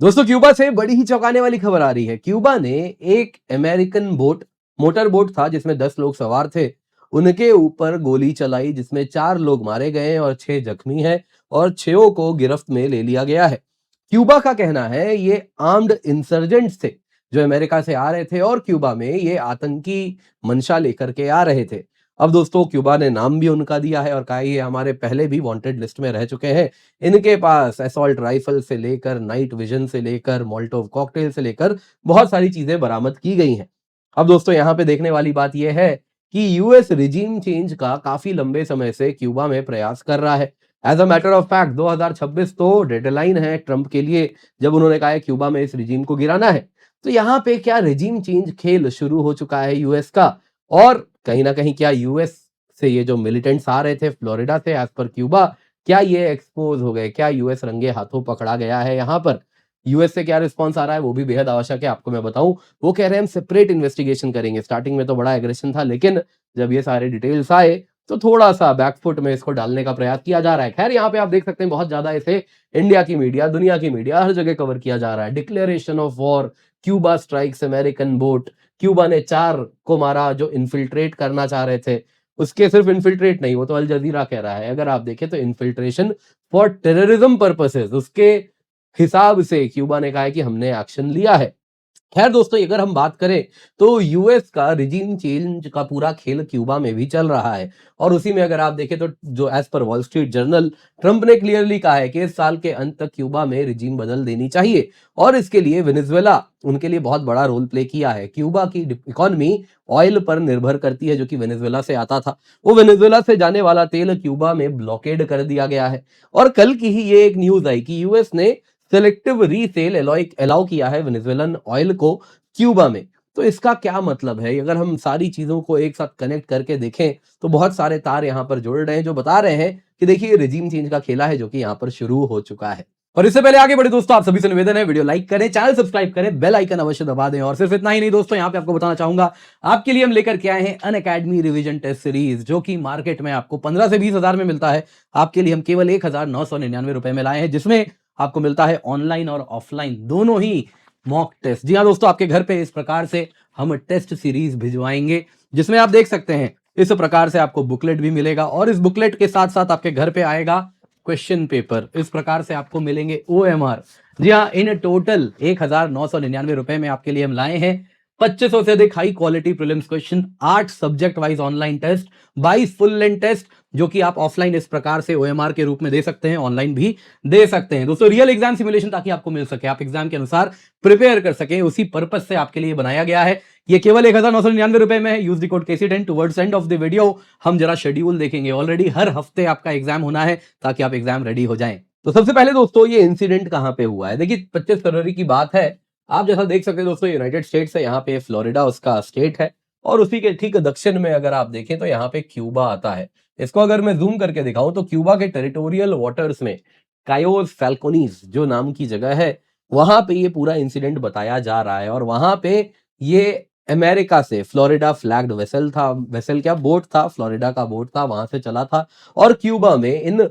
दोस्तों क्यूबा से बड़ी ही चौंकाने वाली खबर आ रही है। क्यूबा ने एक अमेरिकन मोटर बोट था जिसमें 10 लोग सवार थे। उनके ऊपर गोली चलाई जिसमें 4 लोग मारे गए और 6 जख्मी हैं और 6 को गिरफ्त में ले लिया गया है। क्यूबा का कहना है ये आर्म्ड इंसर्जेंट्स थे जो अमेरिका से आ रहे थे और क्यूबा में ये आतंकी मंशा लेकर के आ रहे थे। अब दोस्तों क्यूबा ने नाम भी उनका दिया है और कहा ये हमारे पहले भी वांटेड लिस्ट में रह चुके हैं। इनके पास असॉल्ट राइफल से लेकर नाइट विजन से लेकर मोल्टोव कॉकटेल से लेकर बहुत सारी चीजें बरामद की गई हैं। अब दोस्तों यहाँ पे देखने वाली बात यह है कि यूएस रिजीम चेंज का काफी लंबे समय से क्यूबा में प्रयास कर रहा है। As a matter of fact 2026 तो डेडलाइन है ट्रंप के लिए, जब उन्होंने कहा है क्यूबा में इस रिजीम को गिराना है। तो यहाँ पे क्या रिजीम चेंज खेल शुरू हो चुका है यूएस का? और कहीं ना कहीं क्या यूएस से ये जो मिलिटेंट्स आ रहे थे फ्लोरिडा से एज पर क्यूबा, क्या ये एक्सपोज हो गए? क्या यूएस रंगे हाथों पकड़ा गया है यहाँ पर? यूएस से क्या रिस्पॉन्स आ रहा है वो भी बेहद आवश्यक है आपको मैं बताऊं। वो कह रहे हैं हम सेपरेट इन्वेस्टिगेशन करेंगे। स्टार्टिंग में तो बड़ा एग्रेशन था, लेकिन जब ये सारे डिटेल्स आए तो थोड़ा सा बैकफुट में इसको डालने का प्रयास किया जा रहा है। खैर यहाँ पे आप देख सकते हैं बहुत ज्यादा इसे इंडिया की मीडिया, दुनिया की मीडिया, हर जगह कवर किया जा रहा है। Declaration of war, Cuba strikes American boat, Cuba ने 4 को मारा जो इन्फिल्ट्रेट करना चाह रहे थे। उसके सिर्फ इन्फिल्ट्रेट नहीं, वो तो अल जजीरा कह रहा है, अगर आप देखें तो इन्फिल्ट्रेशन फॉर टेररिज्म पर्पसेस, उसके हिसाब से क्यूबा ने कहा है कि हमने एक्शन लिया है। खैर दोस्तों अगर हम बात करें तो यूएस का रिजीम चेंज का पूरा खेल क्यूबा में भी चल रहा है और उसी में अगर आप देखें तो जो as per Wall Street Journal, Trump ने क्लियरली कहा है कि इस साल के अंत तक क्यूबा में रिजीम बदल देनी चाहिए और इसके लिए वेनेजुएला उनके लिए बहुत बड़ा रोल प्ले किया है। क्यूबा की इकोनॉमी ऑयल पर निर्भर करती है जो कि वेनेजुएला से आता था। वो वेनेजुएला से जाने वाला तेल क्यूबा में ब्लॉकेड कर दिया गया है और कल की ही ये एक न्यूज आई कि यूएस ने सेलेक्टिव रीसेल अलाउ किया है वेनेजुएलन ऑयल को क्यूबा में। तो इसका क्या मतलब है? अगर हम सारी चीजों को एक साथ कनेक्ट करके देखें तो बहुत सारे तार यहाँ पर जोड़ रहे हैं जो बता रहे हैं कि देखिए रिजीम चेंज का खेला है जो कि यहाँ पर शुरू हो चुका है। और इससे पहले आगे बढ़े दोस्तों आप सभी से निवेदन है वीडियो लाइक करें, चैनल सब्सक्राइब करें, बेल आइकन अवश्य दबा दें। और सिर्फ इतना ही नहीं दोस्तों, यहाँ पे आपको बताना चाहूंगा आपके लिए हम लेकर के आए हैं अनअकैडमी रिवीजन टेस्ट सीरीज जो कि मार्केट में आपको 15 से 20 हजार में मिलता है। आपके लिए हम केवल 1999 रुपए में लाए हैं, जिसमें आपको मिलता है ऑनलाइन और ऑफलाइन दोनों ही मॉक टेस्ट। जी हाँ दोस्तों, आपके घर पे इस प्रकार से हम टेस्ट सीरीज भिजवाएंगे जिसमें आप देख सकते हैं इस प्रकार से आपको बुकलेट भी मिलेगा और इस बुकलेट के साथ साथ आपके घर पे आएगा क्वेश्चन पेपर। इस प्रकार से आपको मिलेंगे ओएमआर। जी हाँ, इन टोटल 1999 रुपए में आपके लिए हम लाए हैं 2500 से अधिक high quality prelims question, 8 subject wise online test, 22 full length test जो कि आप ऑफलाइन इस प्रकार से ओएमआर के रूप में दे सकते हैं, ऑनलाइन भी दे सकते हैं। दोस्तों रियल एग्जाम सिमुलेशन ताकि आपको मिल सके, आप एग्जाम के अनुसार प्रिपेयर कर सकें, उसी पर्पज से आपके लिए बनाया गया है। ये केवल 1999 रुपए में है। Use the code KC10 towards end of the video हम जरा शेड्यूल देखेंगे। ऑलरेडी हर हफ्ते आपका एग्जाम होना है ताकि आप एग्जाम रेडी हो जाएं। तो सबसे पहले दोस्तों ये इंसिडेंट कहां पे हुआ है? देखिए 25 फरवरी की बात है। आप जैसा देख सकते हैं दोस्तों यूनाइटेड स्टेट्स है, यहाँ पे फ्लोरिडा उसका स्टेट है और उसी के ठीक दक्षिण में अगर आप देखें तो यहाँ पे क्यूबा आता है। इसको अगर मैं जूम करके दिखाऊं तो क्यूबा के टेरिटोरियल वाटर्स में कायोस फैल्कोनीज जो नाम की जगह है, वहां पे ये पूरा इंसिडेंट बताया जा रहा है और वहां पे ये अमेरिका से फ्लोरिडा फ्लैग्ड वेसल था, वेसल क्या बोट था, फ्लोरिडा का बोट था, वहां से चला था और क्यूबा में इन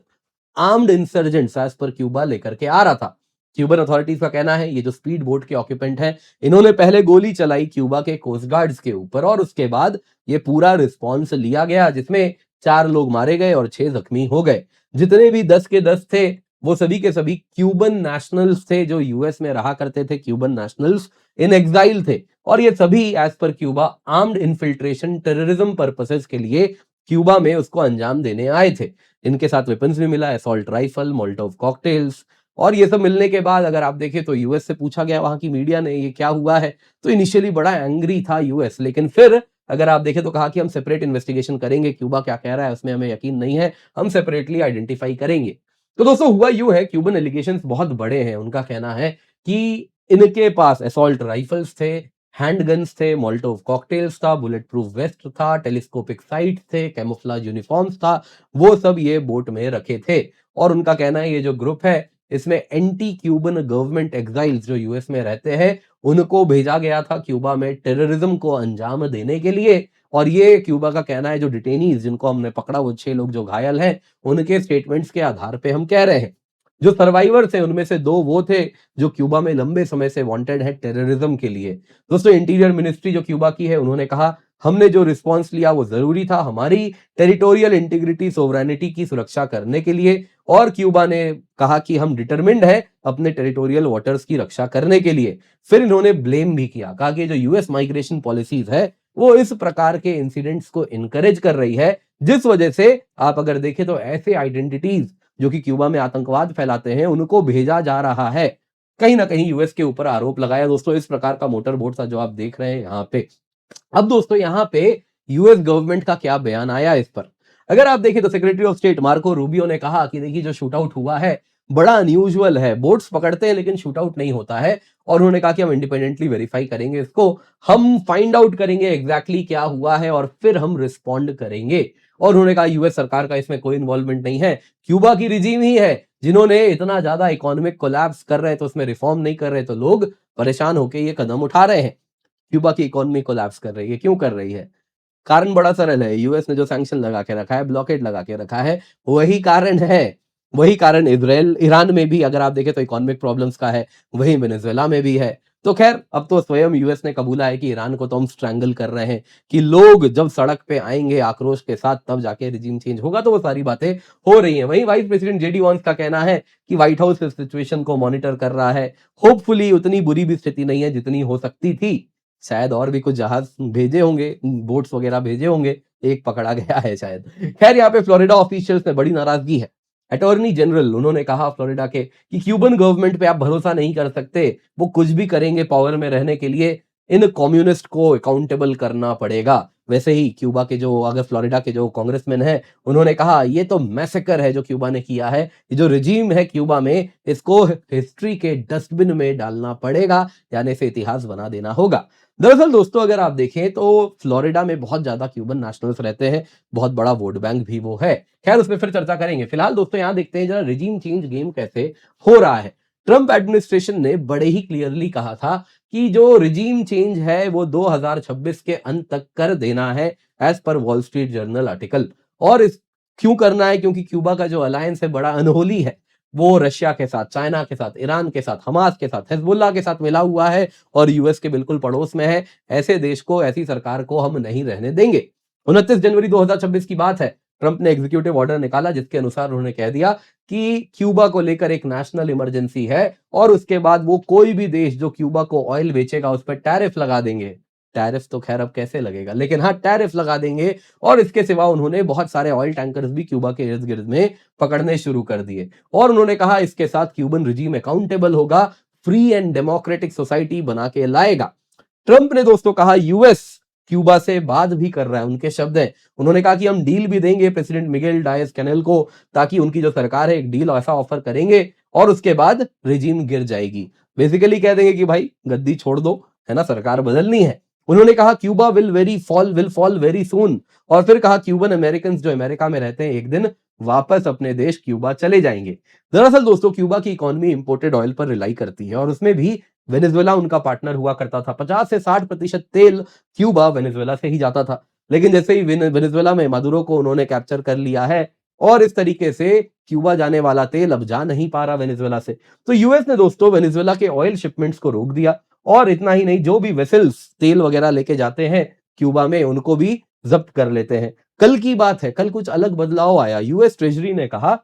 आर्म्ड इंसर्जेंट्स एज पर क्यूबा लेकर के आ रहा था। क्यूबन अथॉरिटीज का कहना है ये जो स्पीड बोट के ऑक्यूपेंट हैं इन्होंने पहले गोली चलाई क्यूबा के कोस्ट गार्ड्स के ऊपर और उसके बाद ये पूरा रिस्पॉन्स लिया गया जिसमें 4 लोग मारे गए और 6 जख्मी हो गए। जितने भी 10 के 10 थे वो सभी के सभी क्यूबन नेशनल्स थे जो यूएस में रहा करते थे, क्यूबन नेशनल्स इन एग्जाइल थे और ये सभी एज पर Cuba armed infiltration terrorism purposes के लिए क्यूबा में उसको अंजाम देने आए थे। इनके साथ वेपन्स भी मिला, असॉल्ट राइफल, मोल्टोव कॉकटेल्स और ये सब मिलने के बाद अगर आप देखें तो यूएस से पूछा गया वहां की मीडिया ने ये क्या हुआ है, तो इनिशियली बड़ा एंग्री था यूएस, लेकिन फिर अगर आप देखें तो कहा कि हम सेपरेट इन्वेस्टिगेशन करेंगे, क्यूबा क्या कह रहा है उसमें हमें यकीन नहीं है, हम सेपरेटली आइडेंटिफाई करेंगे। तो दोस्तों हुआ यूं है, क्यूबन एलिगेशंस बहुत बड़े हैं। उनका कहना है कि इनके पास असॉल्ट राइफल्स थे, हैंडगन्स थे, मोल्टोव कॉकटेल्स था, बुलेट प्रूफ वेस्ट था, टेलीस्कोपिक साइट थे, कैमोफ्लेज यूनिफॉर्म्स था, वो सब ये बोट में रखे थे। और उनका कहना है ये जो ग्रुप है इसमें एंटी क्यूबन गवर्नमेंट एग्जाइल्स जो यूएस में रहते हैं उनको भेजा गया था क्यूबा में टेररिज्म को अंजाम देने के लिए। और ये क्यूबा का कहना है, जो डिटेनीज जिनको हमने पकड़ा वो 6 लोग जो घायल हैं उनके स्टेटमेंट्स के आधार पे हम कह रहे हैं। जो सर्वाइवर्स हैं उनमें से 2 वो थे जो क्यूबा में लंबे समय से वांटेड है टेररिज्म के लिए। दोस्तों इंटीरियर मिनिस्ट्री जो क्यूबा की है उन्होंने कहा हमने जो रिस्पॉन्स लिया वो जरूरी था हमारी टेरिटोरियल इंटीग्रिटी सोवरेनिटी की सुरक्षा करने के लिए, और क्यूबा ने कहा कि हम डिटरमिन्ड है अपने टेरिटोरियल वाटर्स की रक्षा करने के लिए। फिर इन्होंने ब्लेम भी किया, कहा कि जो यूएस माइग्रेशन पॉलिसीज है वो इस प्रकार के इंसिडेंट्स को इनकरेज कर रही है, जिस वजह से आप अगर देखें तो ऐसे आइडेंटिटीज जो कि क्यूबा में आतंकवाद फैलाते हैं उनको भेजा जा रहा है। कहीं ना कहीं यूएस के ऊपर आरोप लगाया। दोस्तों इस प्रकार का मोटर बोट था जो आप देख रहे हैं यहाँ पे। अब दोस्तों यहाँ पे यूएस गवर्नमेंट का क्या बयान आया इस पर, अगर आप देखें तो secretary of state Marco Rubio ने कहा कि देखिए जो शूट आउट हुआ है बड़ा अनयूजुअल है, बोट्स पकड़ते हैं लेकिन शूट आउट नहीं होता है, और उन्होंने कहा कि हम इंडिपेंडेंटली वेरीफाई करेंगे इसको, हम फाइंड आउट करेंगे एग्जैक्टली क्या हुआ है और फिर हम रिस्पॉन्ड करेंगे। और उन्होंने कहा यूएस सरकार का इसमें कोई इन्वॉल्वमेंट नहीं है, क्यूबा की रिजीम ही है जिन्होंने इतना ज्यादा इकोनॉमिक कोलैप्स कर रहे हैं तो उसमें रिफॉर्म नहीं कर रहे तो लोग परेशान होकर ये कदम उठा रहे हैं। क्यूबा की इकोनॉमी कोलैप्स कर रही है, क्यों कर रही है? कारण बड़ा सरल है, यूएस ने जो सैंक्शन लगा के रखा है, ब्लॉकेड लगा के रखा है, वही कारण है। वही कारण इज़राइल ईरान में भी अगर आप देखें तो इकोनॉमिक प्रॉब्लम्स का है, वही वेनेजुएला में भी है। तो खैर अब तो स्वयं यूएस ने कबूला है कि ईरान को तो हम स्ट्रैंगल कर रहे हैं, कि लोग जब सड़क पे आएंगे आक्रोश के साथ तब जाके रिजीम चेंज होगा, तो वो सारी बातें हो रही हैं। वहीं वाइस प्रेसिडेंट जेडी वांस का कहना है कि व्हाइट हाउस इस सिचुएशन को मॉनिटर कर रहा है, होपफुली उतनी बुरी भी स्थिति नहीं है जितनी हो सकती थी। शायद और भी कुछ जहाज भेजे होंगे, बोट्स वगैरह भेजे होंगे, एक पकड़ा गया है शायद। खैर यहाँ पे फ्लोरिडा ऑफिशियल्स में बड़ी नाराजगी है। अटॉर्नी जनरल उन्होंने कहा फ्लोरिडा के कि क्यूबन गवर्नमेंट पे आप भरोसा नहीं कर सकते, वो कुछ भी करेंगे पावर में रहने के लिए, इन कम्युनिस्ट को अकाउंटेबल करना पड़ेगा। वैसे ही क्यूबा के जो अगर फ्लोरिडा के जो कांग्रेसमैन हैं उन्होंने कहा ये तो मैसेकर है जो क्यूबा ने किया है, ये जो रिजीम है क्यूबा में इसको हिस्ट्री के डस्टबिन में डालना पड़ेगा, यानी इसे इतिहास बना देना होगा। दरअसल दोस्तों अगर आप देखें तो फ्लोरिडा में बहुत ज्यादा क्यूबन नेशनल्स रहते हैं, बहुत बड़ा वोट बैंक भी वो है। खैर उसमें फिर चर्चा करेंगे। फिलहाल दोस्तों यहां देखते हैं जरा रिजीम चेंज गेम कैसे हो रहा है। ट्रंप एडमिनिस्ट्रेशन ने बड़े ही क्लियरली कहा था कि जो रिजीम चेंज है वो 2026 के अंत तक कर देना है, as per Wall Street journal article. और इस क्यों करना है? क्योंकि क्यूबा का जो अलायंस है बड़ा अनहोली है, वो रशिया के साथ, चाइना के साथ, ईरान के साथ, हमास के साथ, हिजबुल्लाह के साथ मिला हुआ है और यूएस के बिल्कुल पड़ोस में है। ऐसे देश को, ऐसी सरकार को हम नहीं रहने देंगे। 29 जनवरी 2026 की बात है, ट्रंप ने एग्जीक्यूटिव ऑर्डर निकाला जिसके अनुसार उन्होंने कह दिया कि क्यूबा को लेकर एक नेशनल इमरजेंसी है, और उसके बाद वो कोई भी देश जो क्यूबा को ऑयल बेचेगा उस पर टैरिफ लगा देंगे। टैरिफ तो खैर अब कैसे लगेगा, लेकिन हाँ टैरिफ लगा देंगे। और इसके सिवा उन्होंने बहुत सारे ऑयल टैंकर्स भी क्यूबा के इर्द गिर्द में पकड़ने शुरू कर दिए, और उन्होंने कहा इसके साथ क्यूबन रिजीम अकाउंटेबल होगा, फ्री एंड डेमोक्रेटिक सोसाइटी बना के लाएगा। ट्रंप ने दोस्तों कहा यूएस क्यूबा से बात भी कर रहा है, उनके शब्द हैं। उन्होंने कहा कि हम डील भी देंगे प्रेसिडेंट मिगेल डायस कैनेल को, ताकि उनकी जो सरकार है एक डील ऐसा ऑफर करेंगे और उसके बाद रिजीम गिर जाएगी। बेसिकली कह देंगे कि भाई गद्दी छोड़ दो, है ना, सरकार बदलनी है। उन्होंने कहा Cuba will fall very soon, और फिर कहा क्यूबन अमेरिकन जो अमेरिका में रहते हैं एक दिन वापस अपने देश क्यूबा चले जाएंगे। दरअसल दोस्तों क्यूबा की इकोनॉमी इंपोर्टेड ऑयल पर रिलाई करती है, और उसमें भी वेनेजुएला उनका पार्टनर हुआ करता था। 50 से 60% तेल क्यूबा वेनेजुएला से ही जाता था, लेकिन जैसे ही वेनेजुएला में मादुरो को उन्होंने कैप्चर कर लिया है, और इस तरीके से क्यूबा जाने वाला तेल अब जा नहीं पा रहा वेनेजुएला से, तो यूएस ने दोस्तों वेनेजुएला के ऑयल शिपमेंट्स को रोक दिया। और इतना ही नहीं, जो भी वेसल्स तेल वगैरह लेके जाते हैं क्यूबा में उनको भी जब्त कर लेते हैं। कल की बात है, कल कुछ अलग बदलाव आया। यूएस ट्रेजरी ने कहा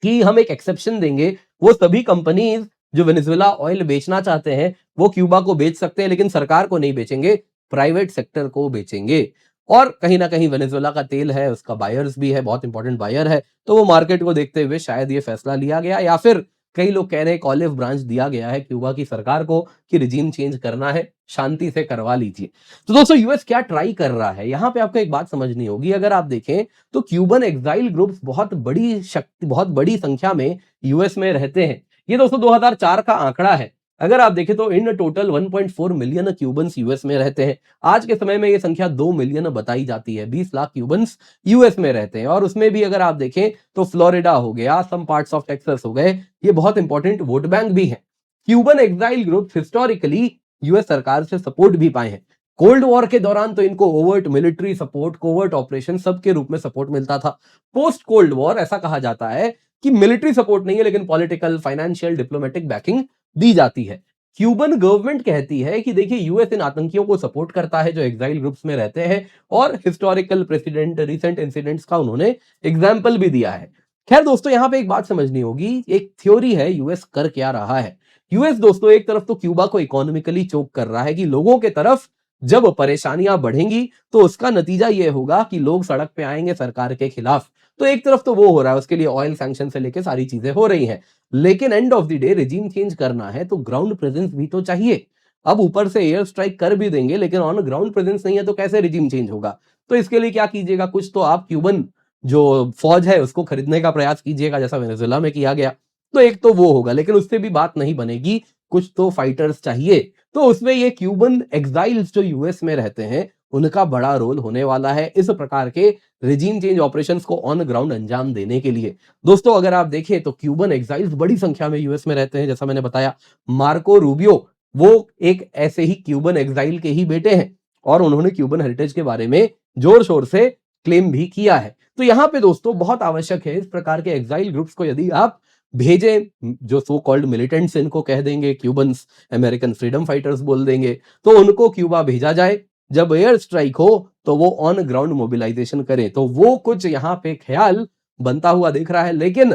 कि हम एक एक्सेप्शन देंगे, वो सभी कंपनीज जो वेनेजुएला ऑयल बेचना चाहते हैं वो क्यूबा को बेच सकते हैं, लेकिन सरकार को नहीं बेचेंगे, प्राइवेट सेक्टर को बेचेंगे। और कहीं ना कहीं वेनेजुएला का तेल है, उसका बायर्स भी है, बहुत इंपॉर्टेंट बायर है, तो वो मार्केट को देखते हुए शायद ये फैसला लिया गया, या फिर कई लोग कह रहे हैं एक ऑलिव ब्रांच दिया गया है क्यूबा की सरकार को कि रिजीम चेंज करना है, शांति से करवा लीजिए। तो दोस्तों यूएस क्या ट्राई कर रहा है, यहां पे आपको एक बात समझनी होगी। अगर आप देखें तो क्यूबन एग्जाइल ग्रुप्स बहुत बड़ी संख्या में यूएस में रहते हैं। ये दोस्तों 2004 का आंकड़ा है। अगर आप देखें तो इन टोटल 1.4 मिलियन क्यूबन्स यूएस में रहते हैं। आज के समय में ये संख्या 2 मिलियन बताई जाती है। 20 लाख क्यूबन्स यूएस में रहते हैं, और उसमें भी अगर आप देखें तो फ्लोरिडा हो गया, सम पार्ट्स ऑफ टेक्सास हो गए, ये बहुत इंपॉर्टेंट वोट बैंक भी है। Cuban exile group historically US सरकार से सपोर्ट भी पाए हैं। कोल्ड वॉर के दौरान तो इनको overt military support, covert operation सब के रूप में सपोर्ट मिलता था। पोस्ट कोल्ड वॉर ऐसा कहा जाता है कि मिलिट्री सपोर्ट नहीं है लेकिन पॉलिटिकल, फाइनेंशियल, डिप्लोमेटिक बैकिंग दी जाती है। क्यूबन गवर्नमेंट कहती है कि देखिए यूएस इन आतंकियों को सपोर्ट करता है जो एग्जाइल ग्रुप्स में रहते हैं, और हिस्टोरिकल प्रेसिडेंट रिसेंट इंसिडेंट्स का उन्होंने एग्जाम्पल भी दिया है। खैर दोस्तों, यहां पे एक बात समझनी होगी, एक थ्योरी है यूएस कर क्या रहा है। यूएस दोस्तों एक तरफ तो क्यूबा को इकोनॉमिकली चोक कर रहा है कि लोगों के तरफ जब परेशानियां बढ़ेंगी तो उसका नतीजा यह होगा कि लोग सड़क पे आएंगे सरकार के खिलाफ। तो एक तरफ तो वो हो रहा है, उसके लिए ऑयल सैंक्शन से लेके सारी चीजें हो रही हैं। लेकिन end of the day regime change करना है तो ग्राउंड प्रेजेंस भी तो चाहिए। अब ऊपर से एयर स्ट्राइक कर भी देंगे लेकिन ऑन ग्राउंड प्रेजेंस नहीं है तो कैसे रिजीम चेंज होगा? तो इसके लिए क्या कीजिएगा, कुछ तो आप क्यूबन जो फौज है उसको खरीदने का प्रयास कीजिएगा, जैसा वेनेजुएला में किया गया। तो एक तो वो होगा, लेकिन उससे भी बात नहीं बनेगी, कुछ तो फाइटर्स चाहिए। तो उसमें ये क्यूबन एग्जाइल्स जो यूएस में रहते हैं उनका बड़ा रोल होने वाला है इस प्रकार के रिजीम चेंज ऑपरेशंस को ऑन ग्राउंड अंजाम देने के लिए। दोस्तों अगर आप देखें तो क्यूबन एग्जाइल्स बड़ी संख्या में यूएस में रहते हैं, जैसा मैंने बताया। मार्को रूबियो वो एक ऐसे ही क्यूबन एग्जाइल के ही बेटे हैं और उन्होंने क्यूबन हेरिटेज के बारे में जोर शोर से क्लेम भी किया है। तो यहां पे दोस्तों बहुत आवश्यक है इस प्रकार के एग्जाइल ग्रुप्स को यदि आप भेजें, जो सो कॉल्ड मिलिटेंट्स इनको कह देंगे, क्यूबन्स अमेरिकन फ्रीडम फाइटर्स बोल देंगे, तो उनको क्यूबा भेजा जाए। जब एयर स्ट्राइक हो तो वो ऑन ग्राउंड मोबिलाइजेशन करें। तो वो कुछ यहां पे ख्याल बनता हुआ दिख रहा है, लेकिन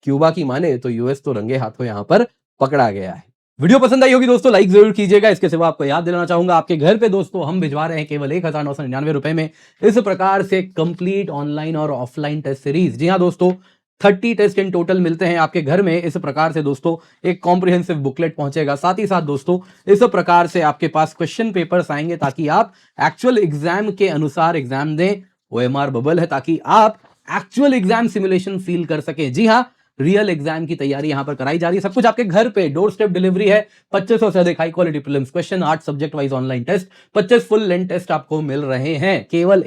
क्यूबा की माने तो यूएस तो रंगे हाथों यहां पर पकड़ा गया है। वीडियो पसंद आई होगी दोस्तों, लाइक जरूर कीजिएगा। इसके सिवा आपको याद दिलाना चाहूंगा, आपके घर पे दोस्तों हम भिजवा रहे हैं केवल 1999 रुपए में इस प्रकार से कंप्लीट ऑनलाइन और ऑफलाइन टेस्ट सीरीज। जी हाँ दोस्तों, 30 टेस्ट इन टोटल मिलते हैं आपके घर में। इस प्रकार से दोस्तों एक कॉम्प्रिहेंसिव बुकलेट पहुंचेगा, साथ ही साथ दोस्तों इस प्रकार से आपके पास क्वेश्चन पेपर्स आएंगे ताकि आप एक्चुअल एग्जाम के अनुसार एग्जाम दें। ओएमआर बबल है ताकि आप एक्चुअल एग्जाम सिमुलेशन फील कर सके। जी हाँ, रियल एग्जाम की तैयारी यहां पर कराई जा रही है, सब कुछ आपके घर पे डोर स्टेप डिलीवरी है। 2500 से अधिक high quality prelims question, 8 subject wise online test, 25 full length test आपको मिल रहे हैं केवल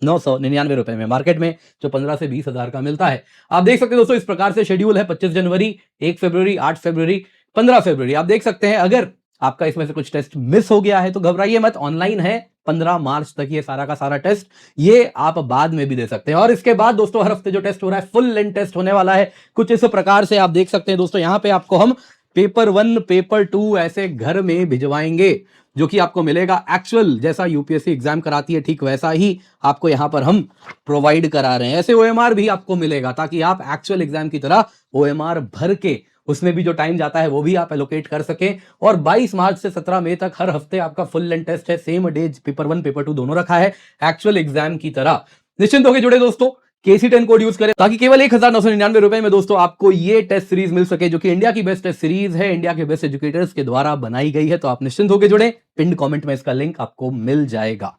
1999 रुपए में, मार्केट में जो 15 से 20 हजार का मिलता है। आप देख सकते हैं दोस्तों इस प्रकार से शेड्यूल है। 25 जनवरी, 1 फरवरी, 8 फरवरी, 15 फरवरी। आप देख सकते हैं अगर आपका इसमें से कुछ टेस्ट मिस हो गया है तो घबराइए मत, ऑनलाइन है 15 मार्च तक ये सारा का सारा टेस्ट, ये आप बाद में भी दे सकते हैं। और इसके बाद दोस्तों हर हफ्ते जो टेस्ट हो रहा है फुल लेंथ टेस्ट होने वाला है। कुछ इस प्रकार से आप देख सकते हैं दोस्तों, यहां पे आपको हम पेपर 1, पेपर 2 ऐसे घर में भिजवाएंगे, जो कि आपको मिलेगा एक्चुअल जैसा यूपीएससी एग्जाम कराती है ठीक वैसा ही आपको यहां पर हम प्रोवाइड करा रहे हैं। ऐसे ओएमआर भी आपको मिलेगा ताकि आप एक्चुअल एग्जाम की तरह ओएमआर भर के उसमें भी जो टाइम जाता है वो भी आप एलोकेट कर सकें। और 22 मार्च से 17 मई तक हर हफ्ते आपका फुल लेंथ टेस्ट है, सेम डे पेपर 1 पेपर 2 दोनों रखा है एक्चुअल एग्जाम की तरह। निश्चिंत होकर जुड़े दोस्तों, KC10 कोड यूज करें ताकि केवल 1999 रुपए में दोस्तों आपको ये टेस्ट सीरीज मिल सके, जो कि इंडिया की बेस्ट टेस्ट सीरीज है, इंडिया के बेस्ट एजुकेटर्स के द्वारा बनाई गई है। तो आप निश्चिंत होकर जुड़े, पिन कमेंट में इसका लिंक आपको मिल जाएगा।